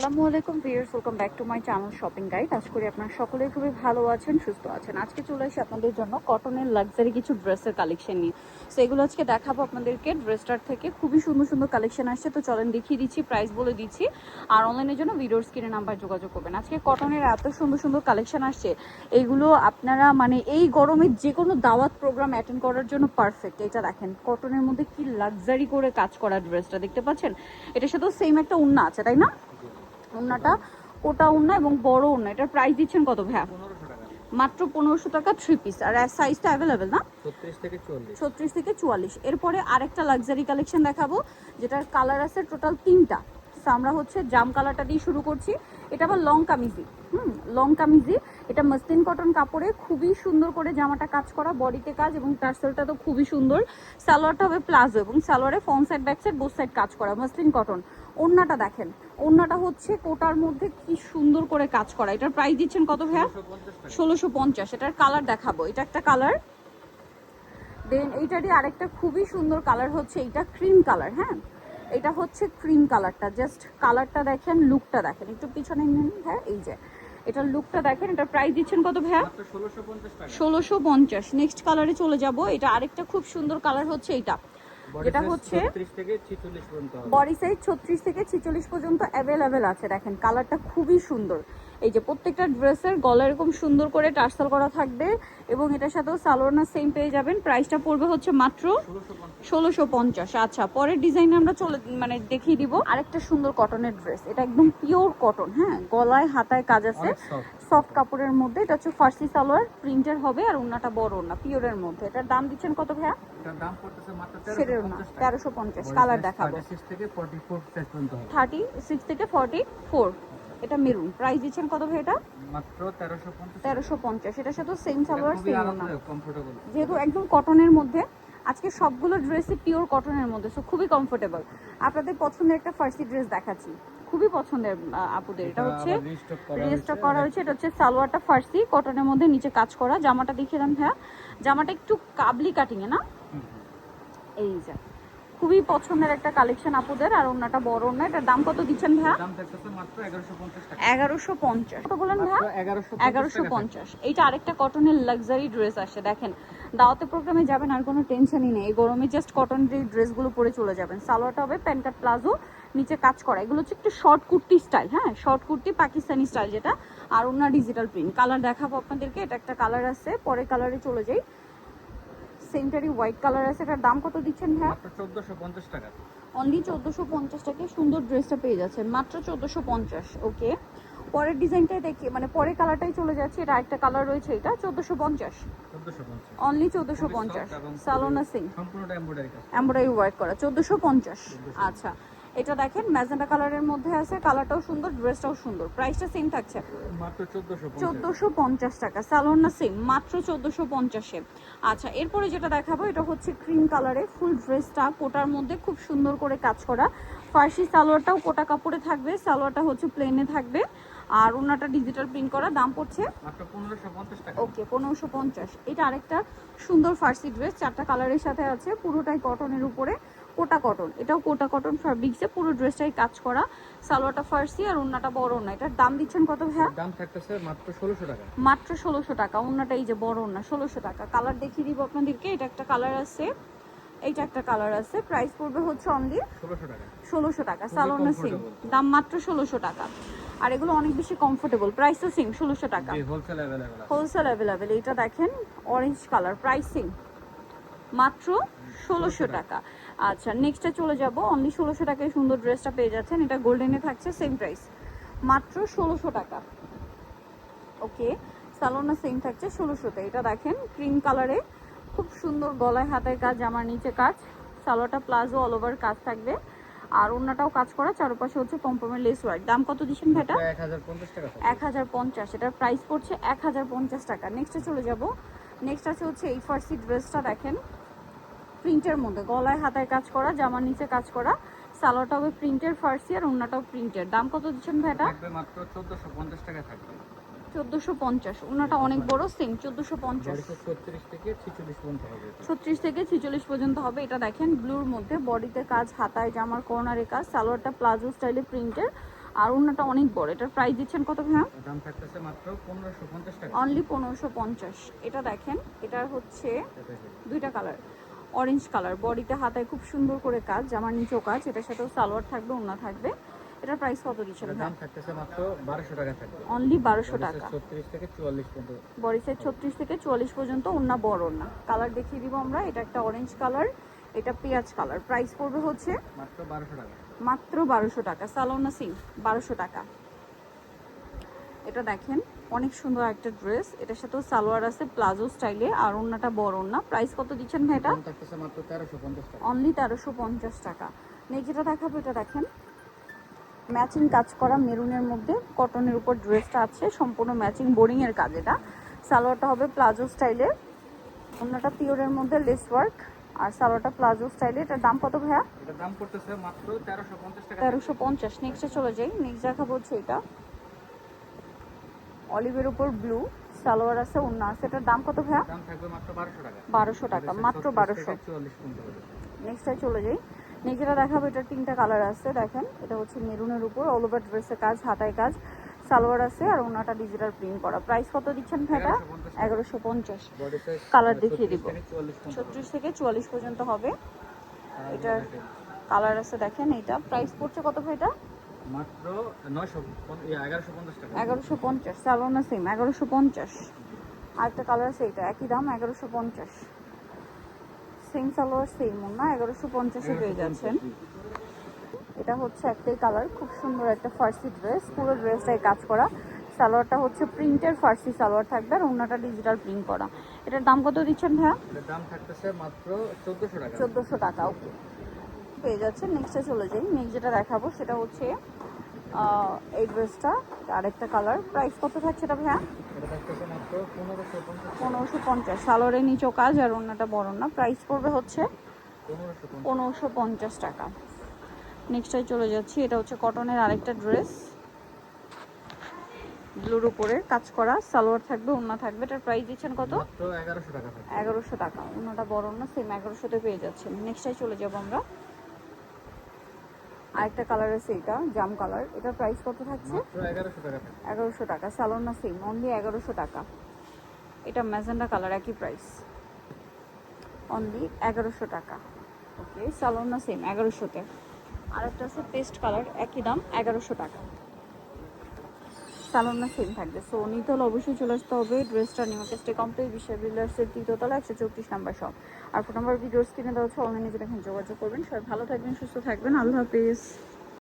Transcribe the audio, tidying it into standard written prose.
আসসালামু আলাইকুম viewers, welcome back to my channel shopping guide. আশা করি আপনারা সকলেই খুবই ভালো আছেন, সুস্থ আছেন। আজকে চলে এসে আপনাদের জন্য কটনের লাক্সারি কিছু ড্রেসের কালেকশন নিয়ে। সো এগুলো আজকে দেখাবো আপনাদেরকে। ড্রেসটার থেকে খুবই সুন্দর সুন্দর কালেকশন আসছে, তো চলেন দেখিয়ে দিচ্ছি, প্রাইস বলে দিচ্ছি। আর অনলাইনের জন্য ভিডিওর স্ক্রিনে নাম্বার যোগাযোগ করবেন। আজকে কটনের এত সুন্দর সুন্দর কালেকশন আসছে, এইগুলো আপনারা মানে এই গরমে যে কোনো দাওয়াত প্রোগ্রাম অ্যাটেন্ড করার জন্য পারফেক্ট। এটা দেখেন কটনের মধ্যে কি লাক্সারি করে কাজ করা ড্রেসটা দেখতে পাচ্ছেন। এটার সাথেও সেম একটা উন্না আছে, তাই না? ওন্নাটা কোটা ওন্না এবং বড় ওন্না। এটার প্রাইস দিচ্ছেন কত ভাইয়া? মাত্র 1500 টাকা 3 পিস। আর সাইজটা অ্যাভেলেবেল না? 36 থেকে 44। এরপরে আরেকটা লাক্সারি কালেকশন দেখাবো, যেটার কালার আছে টোটাল 3টা। আমরা হচ্ছে জাম কালারটা দিয়ে শুরু করছি। এটা আবার লং কামিজি, লং কামিজি। এটা মসলিন কটন কাপড়ে খুবই সুন্দর করে জামাটা কাজ করা, বডিতে কাজ এবং টার্সেলটা তো খুবই সুন্দর। সালোয়ারটা হবে প্লাজো এবং সালোয়ারে front side back side both side কাজ করা, মসলিন কটন। ওন্নাটা দেখেন, ওন্নাটা হচ্ছে কোটার মধ্যে কি সুন্দর করে কাজ করা। এটার প্রাইস দিচ্ছেন কত ভাইয়া? 1650। এটার কালার দেখাবো, এটা একটা কালার। দেন এইটারই আরেকটা খুবই সুন্দর কালার হচ্ছে এইটা ক্রিম কালার। হ্যাঁ, এটা হচ্ছে ক্রিম কালারটা। জাস্ট কালারটা দেখেন, লুকটা দেখেন, একটু পিছনে নিন। হ্যাঁ, এই যে এটার লুকটা দেখেন। এটার প্রাইস দিচ্ছেন কত ভাইয়া? 1650। নেক্সট কালারে চলে যাব। এটা আরেকটা খুব সুন্দর কালার হচ্ছে এইটা, যেটা হচ্ছে বডি সাইজ 36 থেকে 46 পর্যন্ত অ্যাভেলেবেল আছে। দেখেন কালারটা খুবই সুন্দর। এই যে প্রত্যেকটা ড্রেসের গলা এরকম সুন্দর করে টার্সাল করা থাকবে এবং এটার সাথেও সালোয়ার সেম পেয়ে যাবেন। প্রাইসটা পড়বে হচ্ছে মাত্র 1650। আচ্ছা, পরের ডিজাইনে আমরা মানে দেখিয়ে দিব আরেকটা সুন্দর কটনের ড্রেস। এটা একদম পিওর কটন। হ্যাঁ, গলায় হাতায় কাজ আছে, সফট কাপড়ের মধ্যে। এটা হচ্ছে ফার্সি সালোয়ার, প্রিন্টের হবে আর ওন্নাটা বড় ওন্না, পিওরের মধ্যে। এটার দাম দিচ্ছেন কত ভাইয়া? এটার দাম পড়তেছে মাত্র 1350। কালার দেখাবো 36 থেকে 44 সাইজ পর্যন্ত হবে। 36 থেকে 44। এটা মেরুন। প্রাইস দিচ্ছেন কত ভাই? এটা মাত্র 1350। 1350। এটার সাথে সেম সালোয়ার খুবই সেম ওন্না, আরামদায়ক, কমফোর্টেবল। যেহেতু একদম কটনের মধ্যে। আজকে সবগুলো ড্রেসই পিওর কটনের মধ্যে, সো খুবই কমফোর্টেবল। আপনাদের পছন্দের একটা ফার্সি ড্রেস দেখাচ্ছি, খুবই পছন্দের আপুদের। এটা হচ্ছে রিস্টক করা হয়েছে। এটা হচ্ছে সালোয়ারটা ফার্সি কটনের মধ্যে, নিচে কাজ করা। জামাটা দেখিয়ে দেন ভাইয়া। জামাটা একটু কাবলি কাটিং এ না? এই যে খুবই পছন্দের একটা কালেকশন আপুদের। আর ওন্নাটা বড় ওন্না। এটার দাম কত দিচ্ছেন ভাইয়া? দাম থাকতেছে মাত্র 1150 টাকা। 1150। কত বলেন ভাইয়া? 1150। এইটা আরেকটা কটনের লাক্সারি ড্রেস আসে। দেখেন দাওয়াতে প্রোগ্রামে যাবেন আর কোনো টেনশনই নেই, এই গরমে জাস্ট কটন ড্রেসগুলো পরে চলে যাবেন। সালোয়ারটা হবে প্যান্ট কাট প্লাজো, নিচে কাজ করা। এগুলো হচ্ছে একটু শর্ট কুর্তি স্টাইল। হ্যাঁ, শর্ট কুর্তি পাকিস্তানি স্টাইল যেটা। আর ওন্না ডিজিটাল প্রিন্ট। কালার দেখাবো আপনাদেরকে। এটা একটা কালার আছে, পরে কালারে চলে যাই। সেন্টারি হোয়াইট কালার আছে। এটার দাম কত দিচ্ছেন ভাইয়া? মাত্র 1450 টাকা। অনলি 1450 টাকায় সুন্দর ড্রেসটা পেয়ে যাচ্ছেন, মাত্র 1450। ওকে, পরের ডিজাইনটাই দেখি, মানে পরের কালারটাই চলে যাচ্ছে। এটা একটা কালার রয়েছে, এটা 1450। অনলি 1450। সালোনা সিং সম্পূর্ণটা এমব্রয়ডারি কাজ, এমব্রয়ডারি ওয়ার্ক করা, 1450। আচ্ছা, এটা দেখেন ম্যাজেন্টা কালারের মধ্যে আছে। কালারটাও সুন্দর, ড্রেসটাও সুন্দর। প্রাইসটা সেম থাকছে মাত্র 1450 টাকা। সালোনা সিং মাত্র 1450-এ। আচ্ছা, এরপরে যেটা দেখাবো এটা হচ্ছে ক্রিম কালারে। ফুল ড্রেসটা কোটার মধ্যে খুব সুন্দর করে কাজ করা। ফার্সি সালোয়ারটাও কোটা কাপড়ে থাকবে, সালোয়ারটা হচ্ছে প্লেনে থাকবে আর ওনাটা ডিজিটাল প্রিন্ট করা। দাম পড়ছে মাত্র 1550 টাকা। ওকে, 1550। এটা আরেকটা সুন্দর ফার্সি ড্রেস, 4টা কালারের সাথে আছে। পুরোটাই কটনের উপরে, কোটা কটন। এটাও কোটা কটন ফ্যাব্রিক্সে পুরো ড্রেসটাই কাজ করা। সালোয়ারটা ফার্সি আর ওন্নাটা বড় ওন্না। এটার দাম দিচ্ছেন কত ভাইয়া? দাম থাকতেছে মাত্র 1600 টাকা। মাত্র 1600 টাকা। ওন্নাটা এই যে বড় ওন্না, 1600 টাকা। কালার দেখিয়ে দিব আপনাদেরকে। এটা একটা কালার আছে, এইটা একটা কালার আছে। প্রাইস পড়বে হচ্ছে অনলি 1600 টাকা। 1600 টাকা। সালোনা সিং, দাম মাত্র 1600 টাকা। আর এগুলো অনেক বেশি কমফোর্টেবল। প্রাইসও সিং 1600 টাকা। হোলসেল अवेलेबल আছে। Wholesale available. এটা দেখেন অরেঞ্জ কালার, প্রাইসিং মাত্র 1600 টাকা। আচ্ছা, নেক্সটে চলে যাব। অনলি 1600 টাকায় সুন্দর ড্রেসটা পেয়ে যাচ্ছেন। এটা গোল্ডেনে থাকছে, সেম প্রাইস, মাত্র 1600 টাকা। ওকে, সালোনা সেম থাকছে 1600-তে। এটা দেখেন ক্রিম কালারে, খুব সুন্দর গলায় হাতায় কাজ, জামার নিচে কাজ। সালোয়ারটা প্লাজো অল ওভার কাজ থাকবে আর ওন্নাটাও কাজ করা, চারপাশে হচ্ছে পম্পমের লেস ওয়ার্ক। দাম কত দিচ্ছেন ভাইটা? 1050 টাকা। 1050। এটার প্রাইস পড়ছে 1050 টাকা। নেক্সটে চলে যাব। নেক্সট আছে হচ্ছে এই ফার্সি ড্রেসটা দেখেন, প্রিন্টের মধ্যে গলায় হাতায় কাজ করা, জামার নিচে কাজ করা। সালোয়ারটা হবে প্রিন্টের ফার্সি আর ওন্নাটাও প্রিন্টের। দাম কত দিচ্ছেন ভাইটা? থাকবে মাত্র 1450 টাকা থাকবে। 1450। ওন্নাটা অনেক বড়, সেম 1450। 36 থেকে 46 পর্যন্ত হবে। 36 থেকে 46 পর্যন্ত হবে। এটা দেখেন ব্লুর মধ্যে, বডিতে কাজ, হাতায় জামার কর্নারে কাজ। সালোয়ারটা প্লাজো স্টাইলে প্রিন্টের আর ওড়নাটা অনেক বড়। এটার প্রাইস দিচ্ছেন কত ভাইয়া? দাম থাকতেছে মাত্র 1550 টাকা। অনলি 1550। এটা দেখেন, এটার হচ্ছে এটা দেখেন। দুইটা কালার, অরেঞ্জ কালার, বডিতে হাতায় খুব সুন্দর করে কাজ, জামার নিচেও কাজ, এটার সাথেও সালোয়ার থাকবে, ওড়না থাকবে। এটার প্রাইস কত দিচ্ছেন এটার ভাই? দাম থাকতেছে মাত্র 1200 টাকা থাকবে। অনলি 1200 বডি টাকা। সাইজ 36 থেকে 44 পর্যন্ত। বডি সাইজ 36 থেকে 44 পর্যন্ত, ওড়না বড় ওড়না। কালার দেখিয়ে দিব আমরা। এটা একটা অরেঞ্জ কালার, এটা পেঁয়াজ কালার। প্রাইস পড়বে হচ্ছে মাত্র 1200 টাকা। মাত্র 1200 টাকা। সালোনা সিং 1200 টাকা। এটা দেখেন অনেক সুন্দর একটা ড্রেস, এটার সাথেও সালোয়ার আছে প্লাজো স্টাইলে, আর ওড়নাটা বড় ওড়না। প্রাইস কত দিচ্ছেন ভাই এটা? দাম থাকতেছে মাত্র 1350 টাকা। অনলি 1350 টাকা। নেক্সট যেটা দেখাবো, এটা দেখেন ম্যাচিং কাজ করা মেরুনের মধ্যে কটনের উপর ড্রেসটা আছে, সম্পূর্ণ ম্যাচিং বোরিং এর কাজ। এটা সালোয়ারটা হবে প্লাজো স্টাইলে, ওড়নাটা পিওরের মধ্যে লেস ওয়ার্ক, আর সালোয়ারটা প্লাজো স্টাইলে। এটার দাম কত ভাইয়া? এটার দাম পড়তেছে মাত্র 1350 টাকা। 1350। নেক্সটে চলে যাই। নেক্সট দেখাবো হচ্ছে এটা অলিভের উপর ব্লু, সালোয়ার আছে, ওড়না আছে। এটার দাম কত ভাইয়া? দাম থাকবে মাত্র 1200 টাকা। 1200 টাকা, মাত্র 1200। 44 পর্যন্ত হবে। নেক্সটে চলে যাই। নেক্সট যেটা দেখাবো, এটা তিনটা কালার আছে। দেখেন এটা হচ্ছে মেরুনের উপর অল ওভার ড্রেসের কাজ, হাতায় কাজ, সালোয়ার আছে, আর ওনাটা ডিজিটাল প্রিন্ট করা। প্রাইস কত দিচ্ছেন ভাইটা? 1150। বডি সাইজ কালার দেখিয়ে দিব। 36 থেকে 44 পর্যন্ত। 36 থেকে 44 পর্যন্ত হবে। আর এটার দেখেন, কালার আছে দেখেন। এটা প্রাইস পড়ছে কত ভাইটা? মাত্র 1150 টাকা। 1150। সালোনা সেম 1150। আরেকটা কালার আছে, এটা একই দাম 1150। সেম সালোয়ার সেম ওড়না, 1150-এ পেয়ে যাচ্ছেন। এটা হচ্ছে একটাই কালার, খুব সুন্দর একটা ফার্সি ড্রেস, পুরো ড্রেসটাই কাজ করা। সালোয়ারটা হচ্ছে প্রিন্টের ফার্সি সালোয়ার থাকবে, আর ওড়নাটা ডিজিটাল প্রিন্ট করা। এটার দাম কত দিচ্ছেন ভাইয়া? এটার দাম থাকতেছে মাত্র 1400 টাকা। 1400 টাকা। ওকে, পেয়ে যাচ্ছে। নেক্সটে চলে যাই। নেক্সট যেটা দেখাবো সেটা হচ্ছে এই ড্রেসটা, আরেকটা কালার। প্রাইস কত থাকছে এটা ভাইয়া? এটা থাকতেছে মাত্র 1550 টাকা। 1550। সালোয়ারের নিচেও কাজ, আর ওড়নাটা বড় না। প্রাইস পড়বে হচ্ছে 1550। 1550 টাকা। নেক্সটটাই চলে যাচ্ছি। এটা হচ্ছে কটনের আরেকটা ড্রেস, ব্লুর উপরে কাজ করা, সালোয়ার থাকবে, ওড়না থাকবে। এটার প্রাইস দিচ্ছেন কত? মাত্র 1100 টাকা থাকবে। 1100 টাকা। ওড়নাটা বড় না, সেম 1100-তে পেয়ে যাচ্ছেন। নেক্সটটাই চলে যাব আমরা। আরেকটা কালার আছে, এটা জাম কালার। এটার প্রাইস কত থাকছে? মাত্র 1100 টাকা থাকবে। 1100 টাকা। সালোয়ার না সেম, অনলি 1100 টাকা। এটা ম্যাজেন্ডা কালার, একই প্রাইস, অনলি 1100 টাকা। ওকে, সালোয়ার না সেম 1100-তে। আরেকটা আছে পেস্ট কালার, একই দাম 1100 টাকা। সালোয়ার না সেম থাকবে। সো নিতে হলে অবশ্যই চলে আসতে হবে ড্রেসটা নিউ মার্কেটে কমপ্লিট বিশ্ব বিল্ডার্সের 3য় তলা 134 নাম্বার শপ। আর ফোন নাম্বার ভিডিওস কিনে দেওয়া হচ্ছে, অনলাইনে যেটা এখানে যোগাযোগ করবেন। সবাই ভালো থাকবেন, সুস্থ থাকবেন। আল্লাহ হাফিজ।